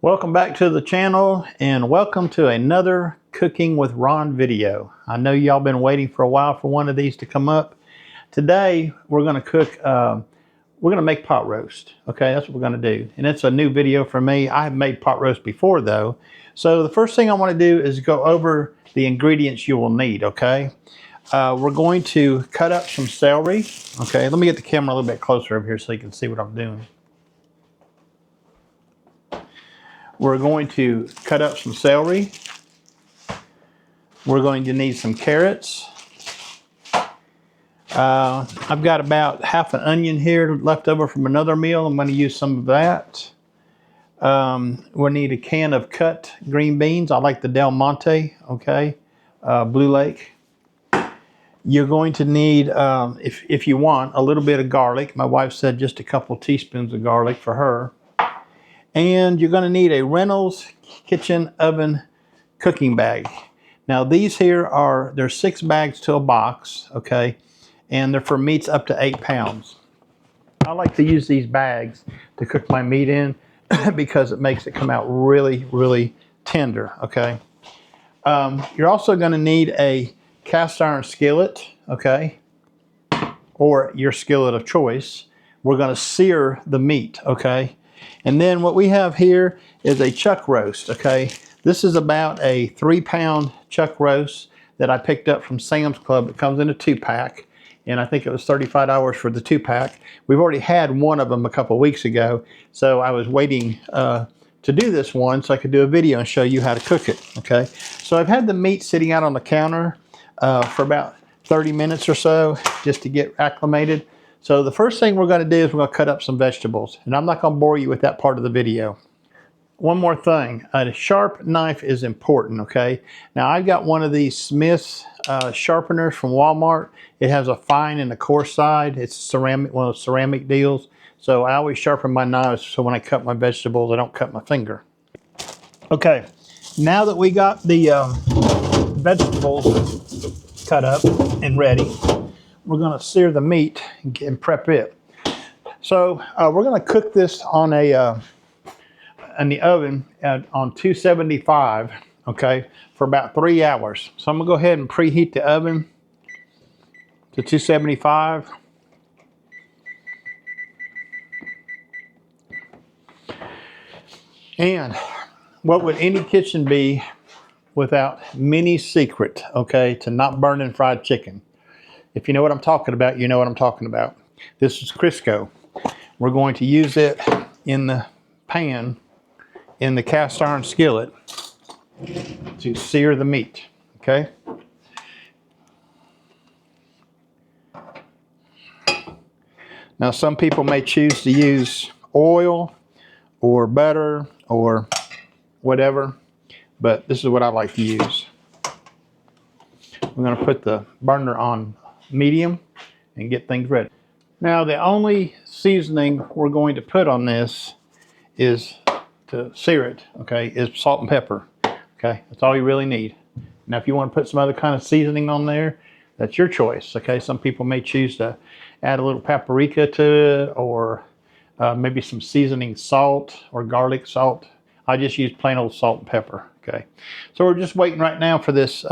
Welcome back to the channel and welcome to another Cooking with Ron video. I know y'all been waiting for a while for one of these to come up. Today we're going to cook, we're going to make pot roast. Okay, that's what we're going to do. And it's a new video for me. I have made pot roast before though. So the first thing I want to do is go over the ingredients you will need, okay? We're going to cut up some celery. Okay, let me get the camera a little bit closer over here so you can see what I'm doing. We're going to cut up some celery. We're going to need some carrots. I've got about half an onion here left over from another meal. I'm going to use some of that. We'll need a can of cut green beans. I like the Del Monte, okay, Blue Lake. You're going to need, if you want, a little bit of garlic. My wife said just a couple teaspoons of garlic for her. And you're going to need a Reynolds kitchen oven cooking bag. Now these here are, there's 6 bags to a box, okay, and they're for meats up to 8 pounds. I like to use these bags to cook my meat in because it makes it come out really, really tender, okay. You're also going to need a cast iron skillet, okay, or your skillet of choice. We're going to sear the meat, okay. And then what we have here is a chuck roast, okay? This is about a 3-pound chuck roast that I picked up from Sam's Club. It comes in a 2-pack, and I think it was $35 for the 2-pack. We've already had one of them a couple weeks ago, so I was waiting to do this one so I could do a video and show you how to cook it, okay? So I've had the meat sitting out on the counter for about 30 minutes or so just to get acclimated. So the first thing we're going to do is we're going to cut up some vegetables. And I'm not going to bore you with that part of the video. One more thing, a sharp knife is important, okay? Now I've got one of these Smith's sharpeners from Walmart. It has a fine and a coarse side. It's ceramic, one of those ceramic deals. So I always sharpen my knives so when I cut my vegetables, I don't cut my finger. Okay, now that we got the vegetables cut up and ready, we're going to sear the meat and prep it. So we're going to cook this on in the oven on 275, okay, for about 3 hours. So I'm going to go ahead and preheat the oven to 275. And what would any kitchen be without Minnie's secret, okay, to not burning fried chicken? If you know what I'm talking about, you know what I'm talking about. This is Crisco. We're going to use it in the pan, in the cast iron skillet, to sear the meat, okay? Now some people may choose to use oil or butter or whatever, but this is what I like to use. We're going to put the burner on medium and get things ready. Now the only seasoning we're going to put on this is to sear it, okay, is salt and pepper, okay? That's all you really need. Now if you want to put some other kind of seasoning on there, that's your choice, okay? Some people may choose to add a little paprika to it, or maybe some seasoning salt or garlic salt. I just use plain old salt and pepper, okay? So we're just waiting right now for this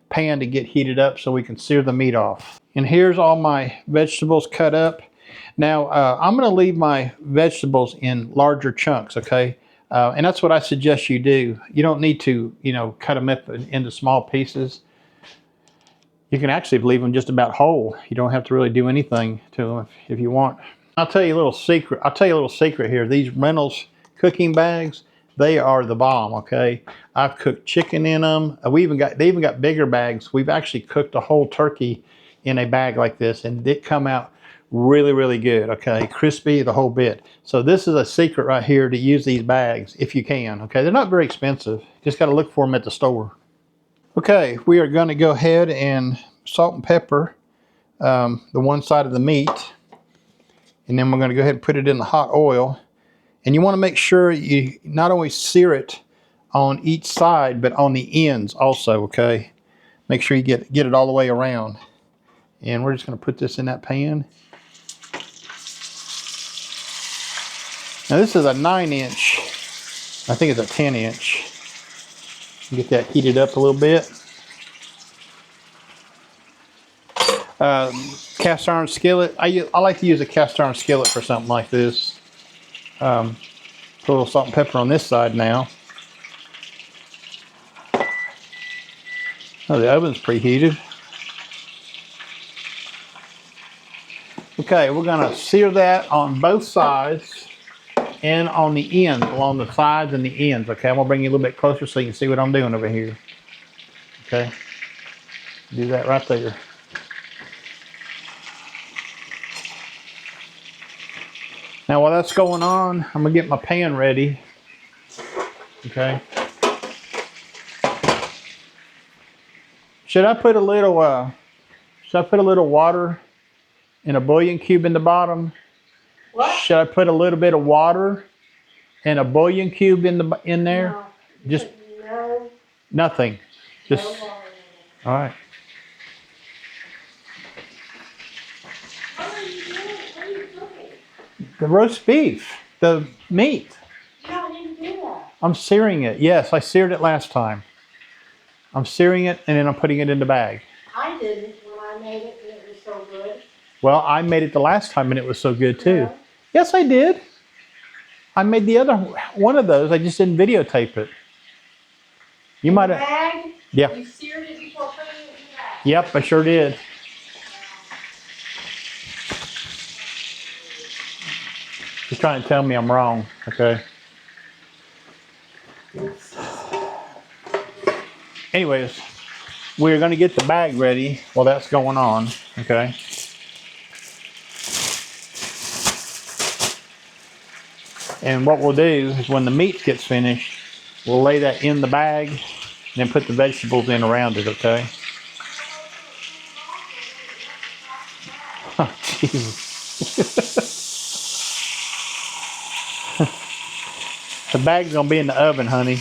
pan to get heated up so we can sear the meat off. And here's all my vegetables cut up. Now I'm going to leave my vegetables in larger chunks, okay? And that's what I suggest you do. You don't need to, you know, cut them up into small pieces. You can actually leave them just about whole. You don't have to really do anything to them if you want. I'll tell you a little secret. I'll tell you a little secret here. These Reynolds cooking bags, they are the bomb, okay? I've cooked chicken in them. They even got bigger bags. We've actually cooked a whole turkey in a bag like this, and it come out really, really good, okay? Crispy, the whole bit. So this is a secret right here to use these bags if you can, okay? They're not very expensive. Just got to look for them at the store. Okay, we are going to go ahead and salt and pepper the one side of the meat, and then we're going to go ahead and put it in the hot oil. And you want to make sure you not only sear it on each side, but on the ends also, okay? Make sure you get it all the way around. And we're just going to put this in that pan. Now this is a 9-inch I think it's a 10-inch. Get that heated up a little bit. Cast iron skillet. I like to use a cast iron skillet for something like this. Put a little salt and pepper on this side now. Oh, the oven's preheated. Okay, we're gonna sear that on both sides and on the ends, along the sides and the ends. Okay, I'm gonna bring you a little bit closer so you can see what I'm doing over here. Okay, do that right there. Now while that's going on, I'm gonna get my pan ready. Okay. Should I put a little water in a bouillon cube in the bottom? What? Should I put a little bit of water and a bouillon cube in there? No. Just no. Nothing. Just No water. all right. What are you doing? What are you cooking? The roast beef, the meat. No, I didn't do that. I'm searing it. Yes, I seared it last time. I'm searing it and then I'm putting it in the bag. I didn't when I made it and it was so good. Well, I made it the last time and it was so good too. No. Yes, I did. I made the other one of those. I just didn't videotape it. You might have. Bag? Yeah. You seared it before putting it in the bag? Yep, I sure did. You're trying to tell me I'm wrong, okay? Anyways, we're going to get the bag ready while that's going on, okay? And what we'll do is when the meat gets finished, we'll lay that in the bag and then put the vegetables in around it, okay? Oh, Jesus. The bag's gonna be in the oven, honey.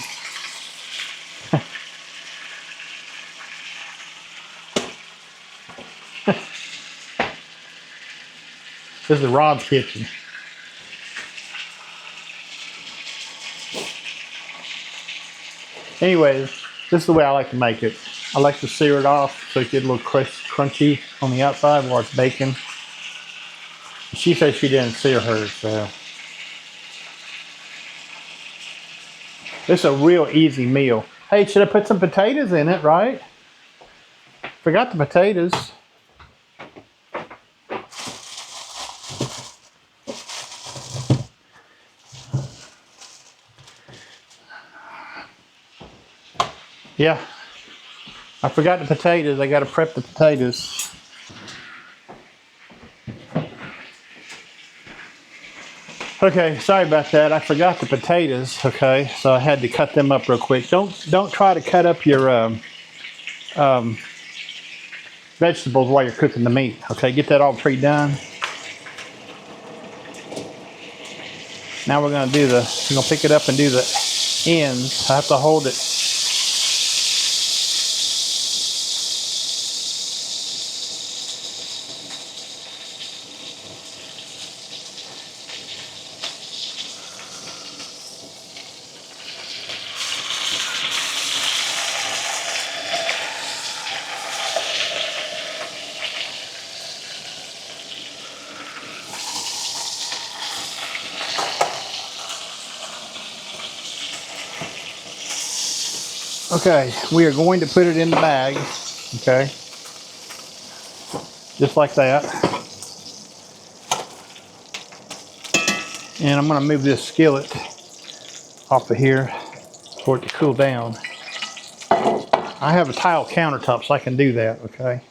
This is Rob's kitchen. Anyways, this is the way I like to make it. I like to sear it off so it gets a little crunchy on the outside while it's baking. She says she didn't sear hers, so. This is a real easy meal. Hey, should I put some potatoes in it, right? Forgot the potatoes. Yeah, I forgot the potatoes. I gotta prep the potatoes. Okay, sorry about that. I forgot the potatoes. Okay, so I had to cut them up real quick. Don't try to cut up your vegetables while you're cooking the meat. Okay, get that all pre-done. Now we're gonna pick it up and do the ends. I have to hold it. Okay, we are going to put it in the bag, okay, just like that. And I'm going to move this skillet off of here for it to cool down. I have a tile countertop, so I can do that, okay.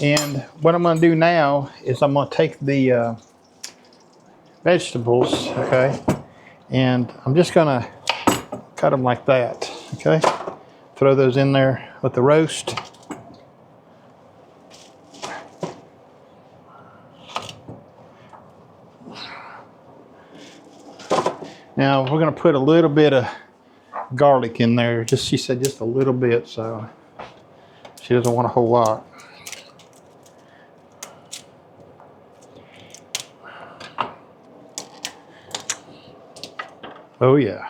And what I'm going to do now is I'm going to take the vegetables, okay, and I'm just going to cut them like that, okay. Throw those in there with the roast. Now we're going to put a little bit of garlic in there. She said just a little bit, so she doesn't want a whole lot. Oh yeah.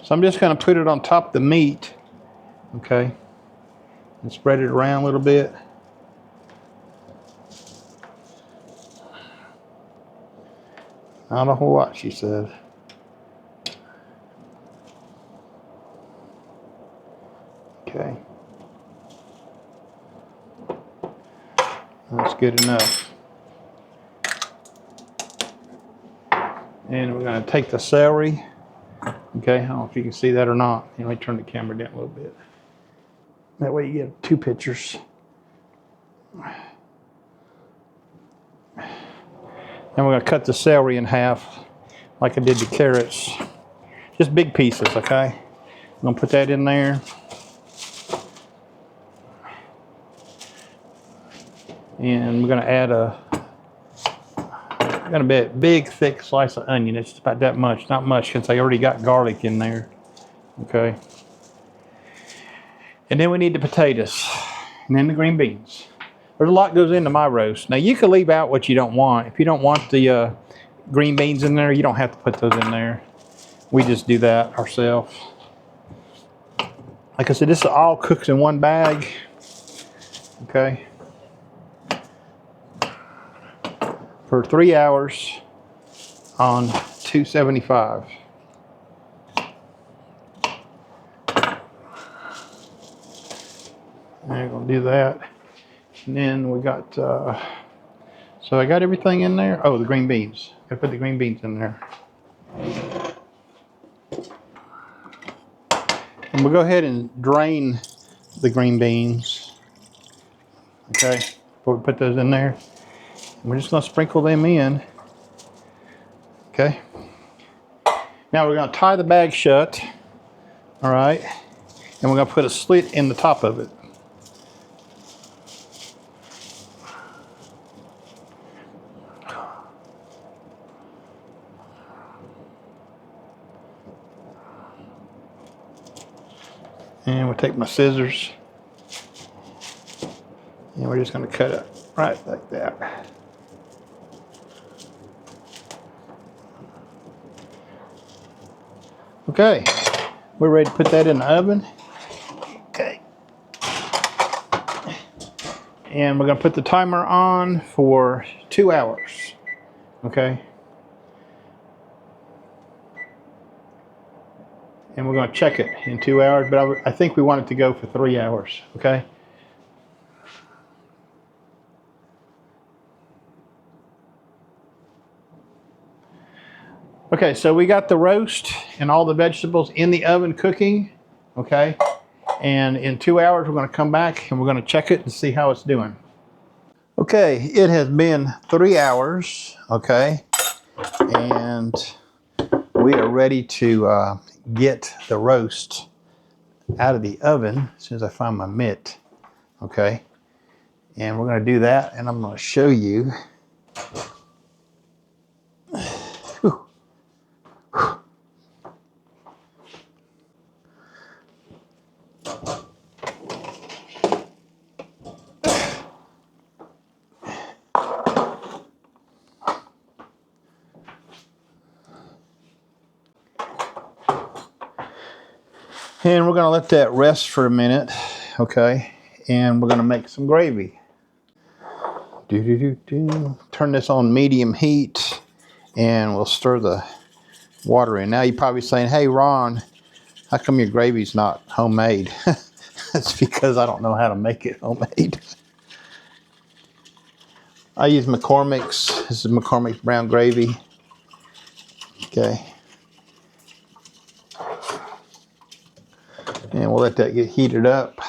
So I'm just going to put it on top of the meat, okay, and spread it around a little bit. Not a whole lot, she said. Okay. That's good enough. And we're going to take the celery. Okay, I don't know if you can see that or not. Let me turn the camera down a little bit. That way you get 2 pictures. And we're going to cut the celery in half like I did the carrots. Just big pieces, okay? I'm going to put that in there. And we're going to add a big, thick slice of onion. It's about that much. Not much since I already got garlic in there. Okay. And then we need the potatoes. And then the green beans. There's a lot goes into my roast. Now you can leave out what you don't want. If you don't want the green beans in there, you don't have to put those in there. We just do that ourselves. Like I said, this is all cooked in one bag. Okay. For 3 hours on 275. And we're gonna do that. And then we got, so I got everything in there. Oh, the green beans. I put the green beans in there. And we'll go ahead and drain the green beans. Okay, before we put those in there. And we're just gonna sprinkle them in. Okay. Now we're gonna tie the bag shut. All right. And we're gonna put a slit in the top of it. And we'll take my scissors and we're just going to cut it right like that. Okay, we're ready to put that in the oven. Okay. And we're going to put the timer on for 2 hours. Okay. And we're going to check it in 2 hours, but I think we want it to go for 3 hours, okay? Okay, so we got the roast and all the vegetables in the oven cooking, okay? And in 2 hours, we're going to come back and we're going to check it and see how it's doing. Okay, it has been 3 hours, okay? And we are ready to get the roast out of the oven as soon as I find my mitt, okay? And we're going to do that, and I'm going to show you. Whew. And we're going to let that rest for a minute, okay? And we're going to make some gravy. Turn this on medium heat, and we'll stir the water in. Now you're probably saying, hey, Ron, how come your gravy's not homemade? That's because I don't know how to make it homemade. I use McCormick's. This is McCormick's brown gravy. Okay. And we'll let that get heated up.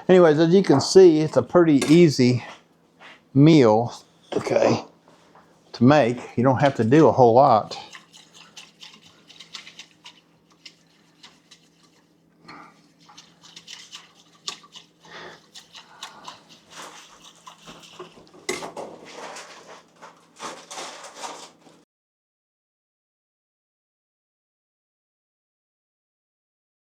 Anyways, as you can see, it's a pretty easy meal, okay, to make. You don't have to do a whole lot.